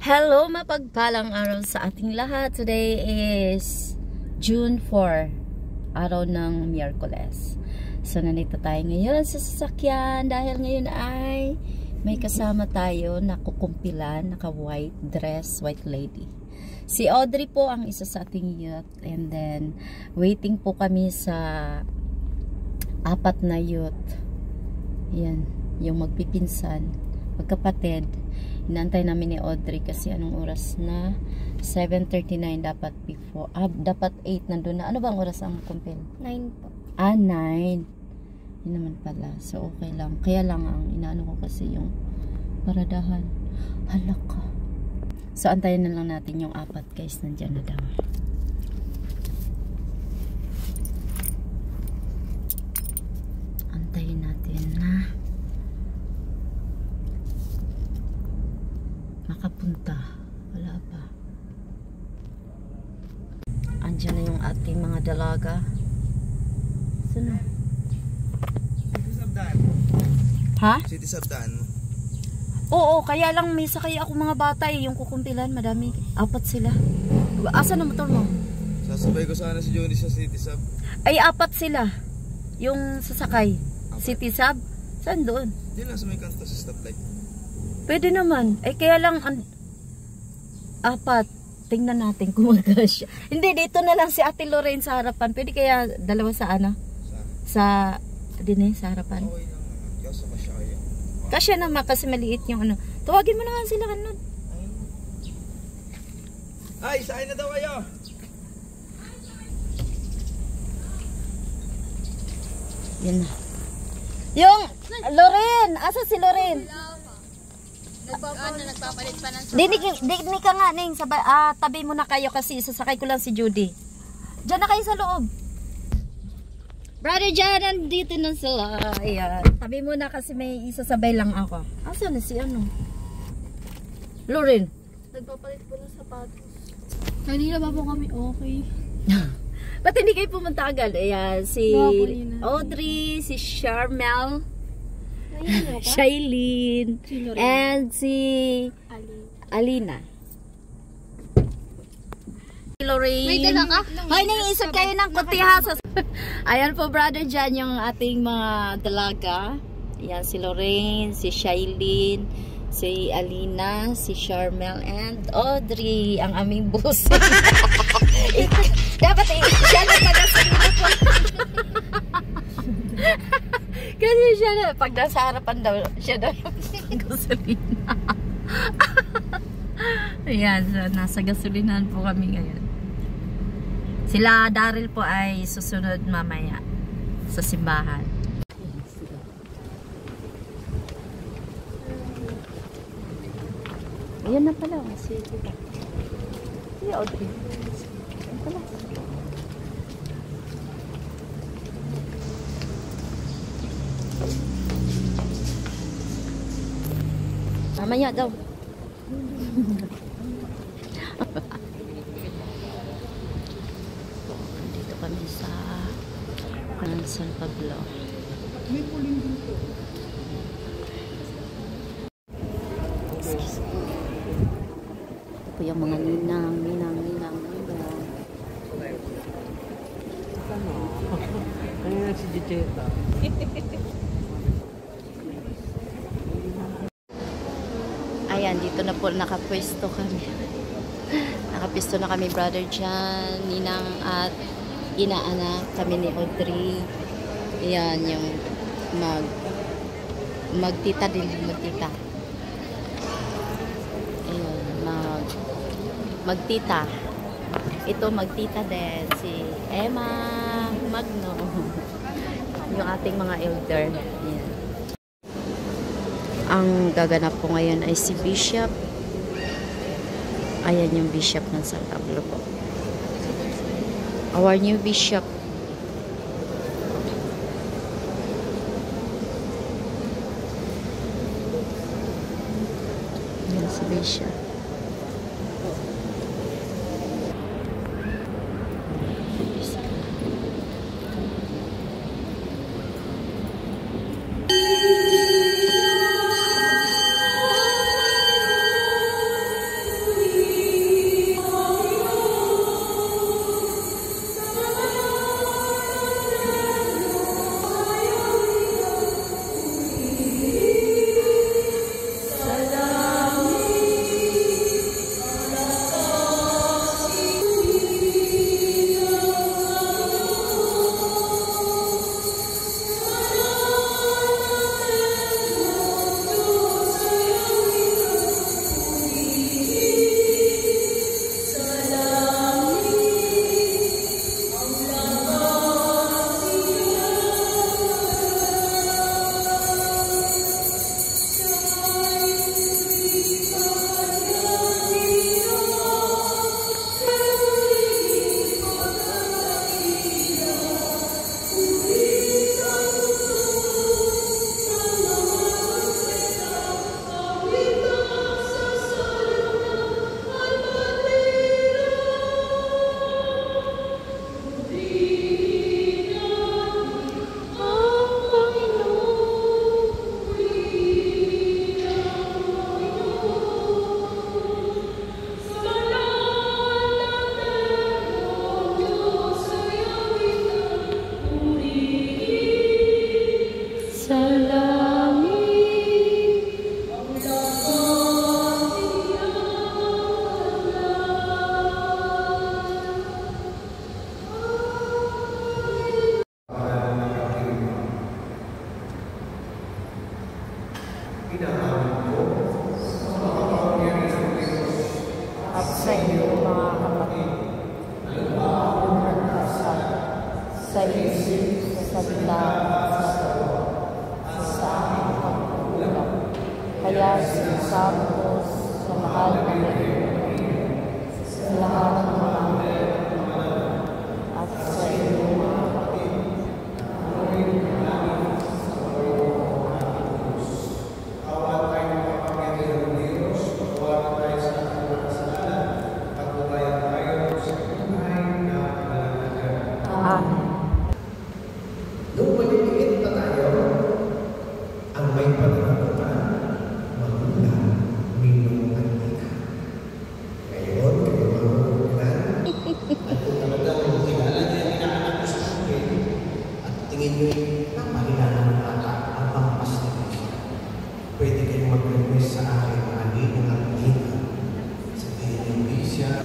Hello, mapagpalang araw sa ating lahat. Today is June 4, araw ng Miyerkules. So, nandito tayo ngayon sa sasakyan dahil ngayon ay may kasama tayo na kukumpilan, naka-white dress, white lady. Si Audrey po ang isa sa ating youth, and then waiting po kami sa apat na youth. Yan, yung magpipinsan, magkapatid. Inaantay namin ni Audrey kasi anong oras na? 7:39 dapat before. Dapat 8 nandun na. Ano bang oras ang kumpil? 9 po. 9. Yun naman pala. So, okay lang. Kaya lang ang inaano ko kasi yung paradahan. Halaka. So, antayin na lang natin yung apat guys. Nandyan na daw. Antayin natin na makapunta. Wala pa. Andiyan na yung ating mga dalaga. Saan na? City Sabdan. Ha? City Sabdan. Oo, kaya lang may sakay ako mga bata eh. Yung kukumpilan, madami. Apat sila. Asa na motor mo? Sasabay ko sana si Johnny sa City Sab. Ay, apat sila. Yung sasakay. City Sab? Saan doon? Diyan lang sa may kanto sa stoplight. Pwede naman. Ay, kaya lang apat. Tingnan natin kung magkasya. Hindi, dito na lang si Ate Lorraine sa harapan. Pwede kaya dalawa sa ano? Sa sa harapan. Okay lang naman. Kasi kasya kaya. Kasya naman kasi maliit yung ano. Tawagin mo na nga sila kanon. Ay, saan na daw kayo? Yan na. Yung Lorraine! Asa si Lorraine? Nagpapalit pa ng Di ka nga, Ning. Tabi mo na kayo kasi sasakay ko lang si Judy. Diyan na kayo sa loob. Brother Jan, nandito na sila. Ayan. Tabi mo na kasi may isasabay lang ako. Asa na si ano? Lorraine. Nagpapalit po ng sapatos. Kanina ba po kami okay? Ba't hindi kayo pumunta agad? Ayan, si Audrey, si Charmel, Shailene, and si Alina. Lorraine. May dala ka? Hoy, nang-iisip kayo ng kutihasa. Ayan po, brother, dyan yung ating mga dalaga. Ayan, si Lorraine, si Shailene, si Alina, si Charmel, and Audrey, ang aming boss. Dapat siya na pag-asalina po. Kasi siya na, pag nasa harapan daw, siya daw yung gasolina. Ayan, so nasa gasolinahan po kami ngayon. Sila Daryl po ay susunod mamaya sa simbahan. Ayan na pala, si Audrey. Ayan pala. Mamaya daw. Dito kami sa San Pablo. May puling dito. Ito po yung mga ninang. Kanina si Jicheta. Ayan, dito na po nakapwesto kami. Nakapwesto na kami, brother Jan, ninang at inaanak kami ni Audrey. Ayan, yung magtita din, magtita. Ayan, magtita. Ito magtita din, si Emma Magno. Yung ating mga elder. Ayan. Ang gaganap po ngayon ay si Bishop. Ayan yung Bishop ng San Pablo po. Our new Bishop. Ayan si Bishop. Tapos sa mahal na sa lahat ng mga at sa inyo mga kapatid. Nung maliliit pa tayo, ang may pananagutan, magulang, ninong at ina. Ngayon, kayo mga magulang, at kung talagang kilala niyo yung inaanak ko sa akin, at tingin niyo yung mahina ng bata ang pampastig siya, pwede kayong mag-request sa akin ang ninong at ina. Sabihin niyo, Bisya,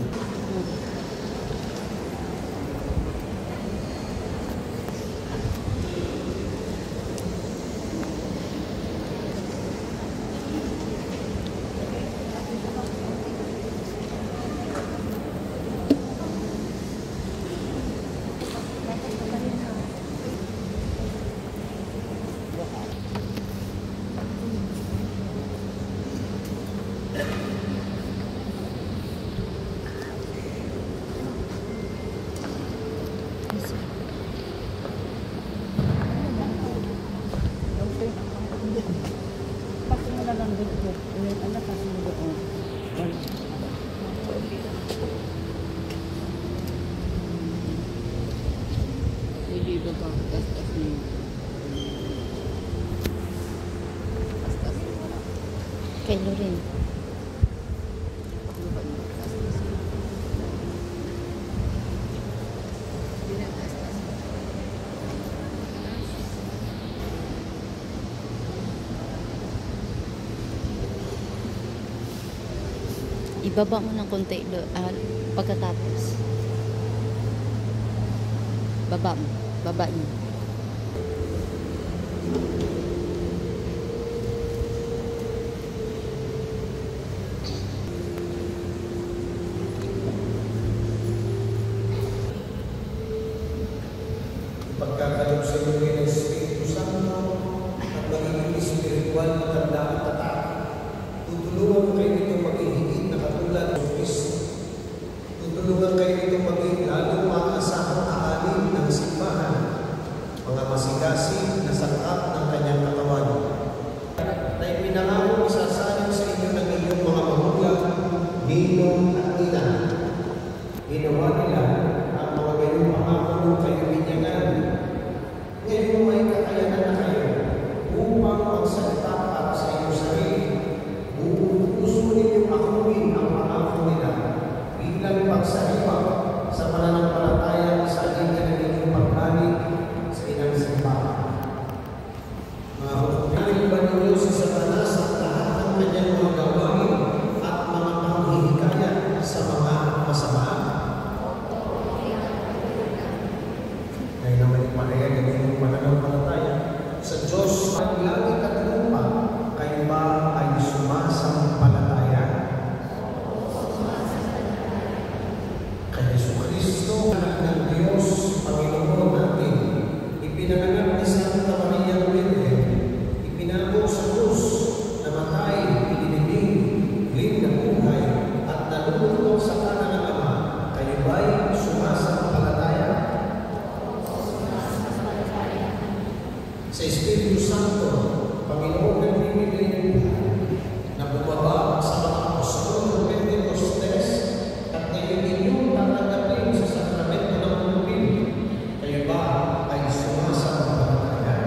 Kay Lorin. Ibaba mo ng konti pagkatapos. Baba mo. Baba niyo. pagkakalog sa inyo ng Espiritu Santo at magiging espiritual na tanda at tatak. Tutulungan ko kayo nitong maging higit na katulad ng Kristo. Tutulungan kayo nitong maging lalong makasahang aalin ng simbahan, mga masigasig na sangkap ng kanyang katawan. Na ipinangako isasalin sa inyo ng inyong mga magulang, ninong at ina. Ginawa nila ang mga gayong pangako ng kayo binyagan. Ngayon may kakayanan na kayo upang magsalita para sa inyong sarili. Gusto ninyong akunin ang pangako nila bilang pagsaliwag sa pananampalataya sa alingan ng inyong paghalig sa inang simbahan. Mga hukumin ba ninyo si Satanas at lahat ng kanyang mga gawain at mga panghihikayat sa mga masama? Ngayon naman ipahayag ang inyong pananampalataya sa Diyos ang langit at lupa. Kayo ba ay sumasampalataya? Kay Jesucristo, anak ng Diyos, Panginoon natin, ipinanganak ni Santa Maria Virgen, ipinako sa krus, namatay, ininibing, rin na buhay, at nalulunod sa kanan ng Ama. Kayo ba ay sumasampalataya? Sa Espiritu Santo, Panginoon ng binibigay ng buhay, na bumaba sa mga apostol ng Pentecostes at ngayon inyong tatanggapin sa sakramento ng pagpili. Kayo ba ay sumasampalataya?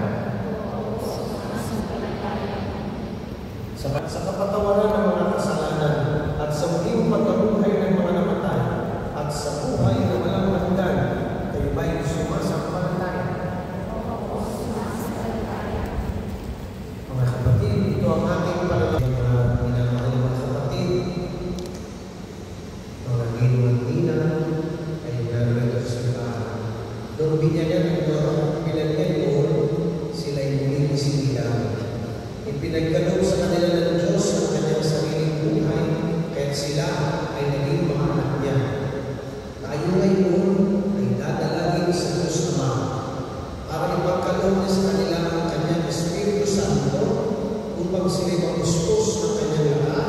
Sa kapatawaran ng mga kasalanan at sa muling pagkabuhay ng mga namatay at sa buhay na walang hanggan, kayo ba ay sumasampalataya? Mga kapatid, ito ang aking panalangin na minamahal ng mga kapatid. Mga ninong at nina ay narito sa simbahan. Doon binyagan ng mga pinagkaroon, sila ay muling isinilang. Ipinagkaloob sa kanila ng Diyos ang kanyang sariling buhay, kaya't sila ay naging mga anak niya. Tayo ngayon ay dadalagin sa Diyos Ama para ipagkaloob niya sa kanila ang kanyang Espiritu Santo upang sila mapuspos ng kanyang lahat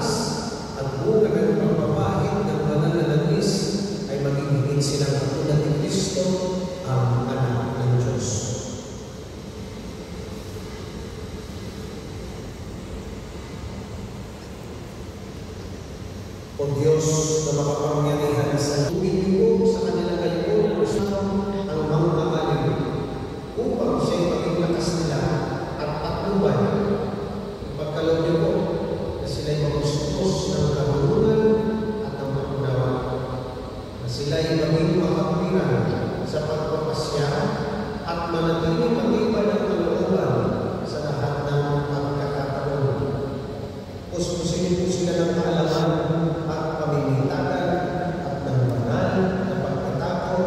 O Diyos na makapangyarihan sa tubig mo sa kanila kayo ang mangmamalim upang siya'y maging lakas nila at patnubay. Ipagkaloob niyo po na sila'y magustos ng kabulunan at ng pag-unawa, na sila'y maging makapiran sa pagpapasya at manatiling matibay ng kalooban sa lahat ng pagkakataon. Puspusin po sila ng kaalaman at pamimitagan at ng banal na pagkatao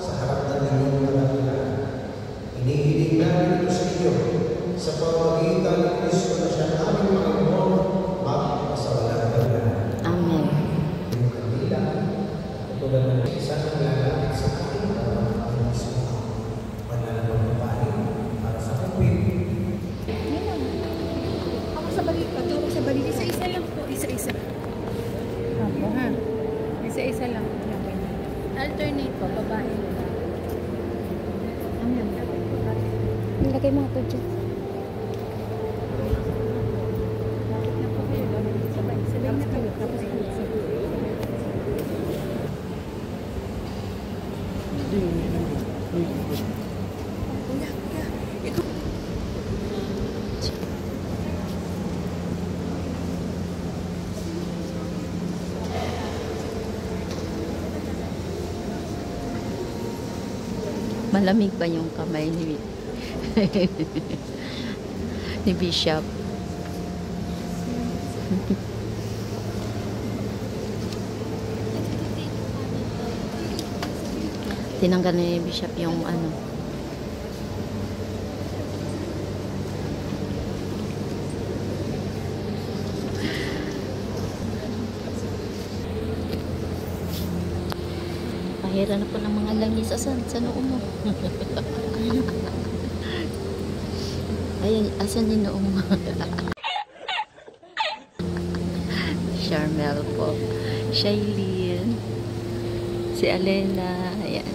sa harap ng inyong kadakilan. Inihiling namin ito sa inyo sa pamamagitan ni Kristo na siya aming Panginoon magpasawalang hanggan. Amen. Yung kanila, katulad ng isang lalapit sa akin para ang isang panalawang babae para sa kapit. Ako sa balik, ako sa balik. Isa-isa lang po. Isa-isa. Apo, ha? Isa-isa lang. Alternate po, babae. Amen. Nilagay mo ito dyan. Bakit na po kayo? Sabay na kayo. Tapos kayo. Malamig ba yung kamay ni ni Bishop? Tinanggal ni Bishop yung ano. Pahira na po ng mga langis sa noo mo. Ayan, asan yung noo mo? Charmel po. Shailene. Si Alena. Ayan.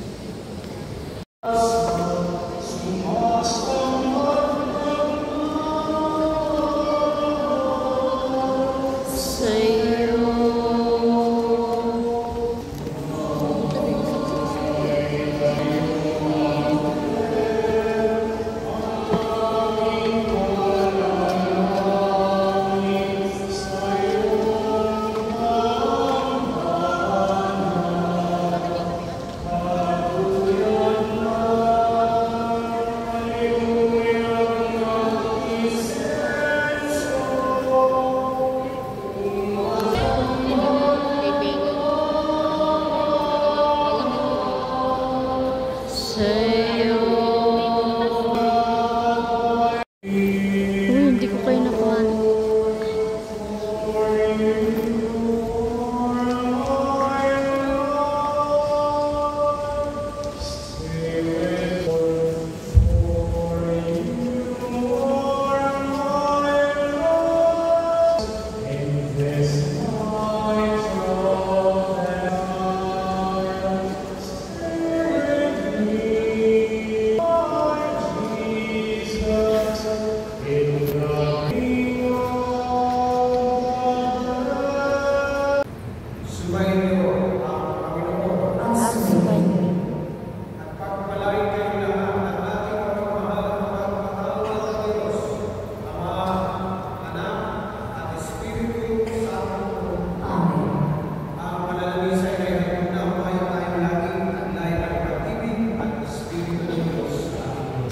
Hindi ko kayo nakuha.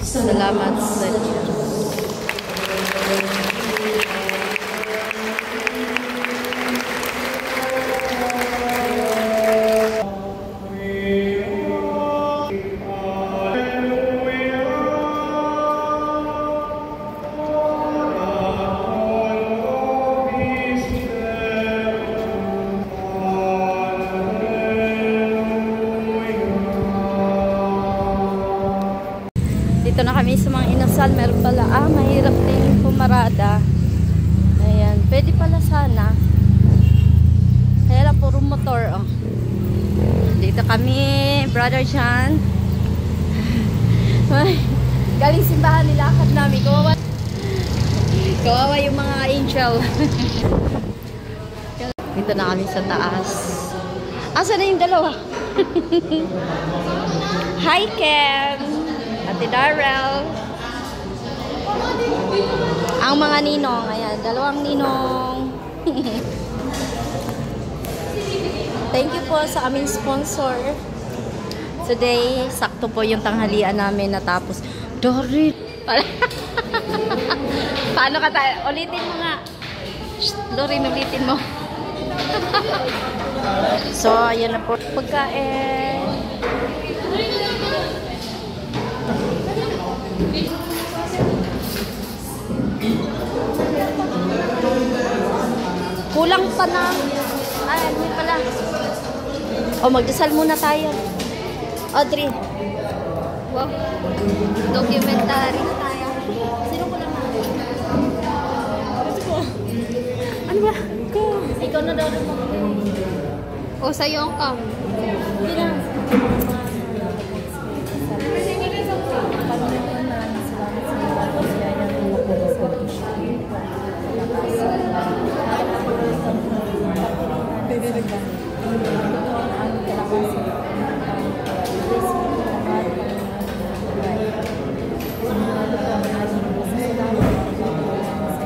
Salamat sa Diyos. Dito na kami sa mga inasal. Meron pala, mahirap din pumarada. Ayan, pwede pala sana. Kaya lang puro motor, oh. Dito kami, Brother John. Galing simbahan, nilakad namin. Kawawa yung mga angel. Dito na kami sa taas. Asa na yung dalawa? Hi, Kem! Ate Darrell. Ang mga ninong. Ayan, dalawang ninong. Thank you po sa aming sponsor. Today, sakto po yung tanghalian namin natapos. Dorit! Paano ka tayo? Ulitin mo nga. Shh, Dorin, ulitin mo. So, ayan na po. Pagkain. Kulang pa na. Ay, hindi pala. O, magdasal muna tayo. Audrey. Wow. Documentary tayo. Sino ko lang ano ba? Ikaw na daw rin mo. O, sa'yo ang kam. Hindi na.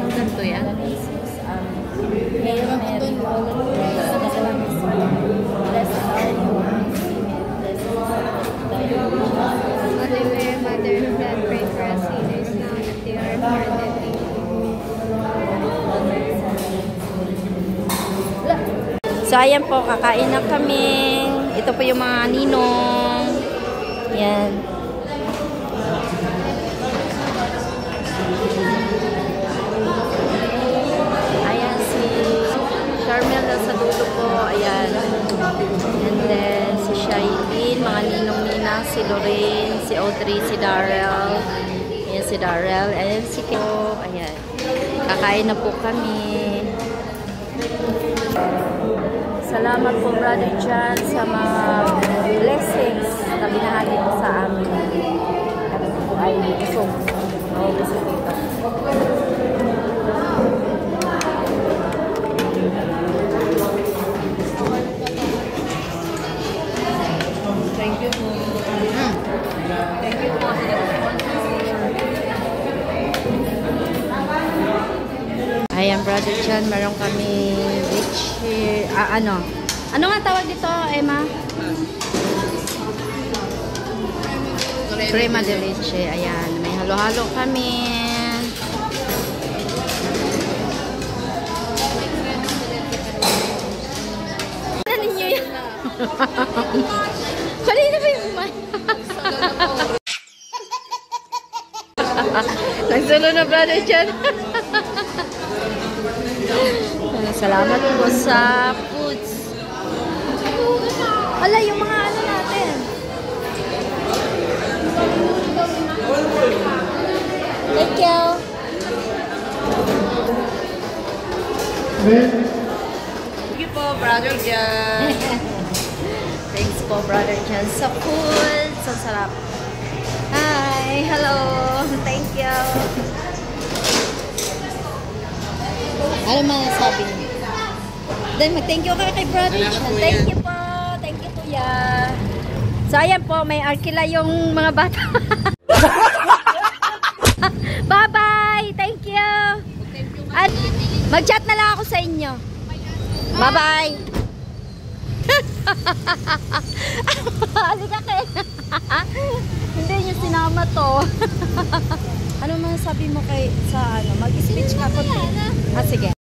Ganito yan? Mother of God, pray for us sinners now and at the hour of our death. So, ayan po, kakain na kami. Ito po yung mga ninong. Yan. Ayan si Charmel sa dulo po. Ayan. And then, si Shailene, mga ninong-ninang, si Lorraine, si Audrey, si Darrell. Ayan si Darrell. Ayan si Kyo. Ayan. Kakain na po kami. Salamat po, Brother John, sa mga blessings na binahagi mo sa amin. Kami po ay busog. Busog ito. Thank you po. Thank you po. Ayan, Brother John, meron kami leche, ano nga tawag dito, Emma? Crema de leche. Ayan, may halo-halo kami. Ano ninyo yun? Kanina ba yung umay? Nagsulo na, Brother John. Salamat po sa foods. Ala, yung mga ano natin. Thank you. Thank you po, Brother John. Thanks po, Brother John, sa food. So sarap. Hi, hello. Thank you. Ano masasabi niyo? Then mag-thank you kay Brother John. Thank you po. Thank you, Kuya. So, ayan po. May arkila yung mga bata. Bye-bye. Thank you. At mag-chat na lang ako sa inyo. Bye-bye. Halika kayo. Hindi nyo sinama to. Ano masasabi mo kay sa ano? Mag-speech ka po. Ah, sige.